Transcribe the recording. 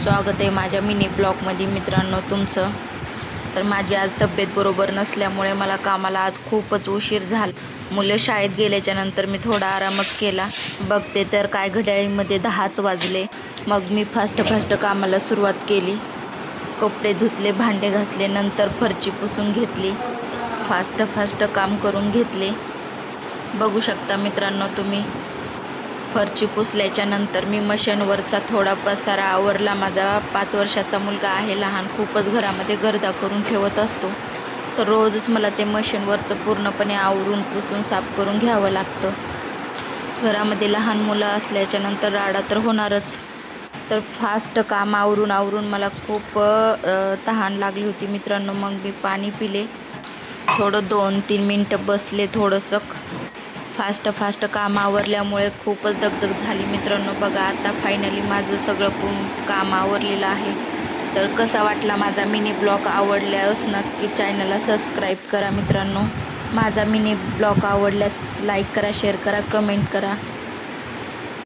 स्वागत आहे माझ्या मिनी ब्लॉगमध्ये मित्रांनो तुमचं. तर माझी आज तब्येत बरोबर नसल्यामुळे मला कामाला आज खूपच उशीर झाला. मुलं शाळेत गेल्याच्या नंतर मी थोडा आरामच केला. बघते तर काय घड्याळीमध्ये 10च वाजले. मग मी फास्ट कामाला सुरुवात केली. कपडे धुतले, भांडे घासले, नंतर फरची पुसून घेतली. फास्ट काम करून घेतले. बघू शकता मित्रांनो तुम्ही. फरची पुसल्याच्या नंतर मी मशीनवरचा थोडा पसारा आवरला. माझा 5 वर्षाचा मुलगा आहे लहान, खूपच घरामध्ये गर्दा करून ठेवत असतो. तर रोजच मला ते मशीनवरचं पूर्णपणे आवरून पुसून साफ करून घ्यावं लागतं. घरामध्ये लहान मुलं असल्याच्या नंतर राडा तर होणारच. तर फास्ट काम आवरून मला खूप तहान लागली होती मित्रांनो. मग मी पाणी पिले. थोडं 2-3 मिनटं बसले. थोडंसं फास्ट काम आवरल्यामुळे खूपच दगदग झाली मित्रांनो. बघा आता फायनली माझं सगळं काम आवरलेलं आहे. तर कसा वाटला माझा मिनी ब्लॉग? आवडल्यास नक्की चॅनलला सबस्क्राईब करा मित्रांनो. माझा मिनी ब्लॉग आवडल्यास लाईक करा, शेअर करा, कमेंट करा.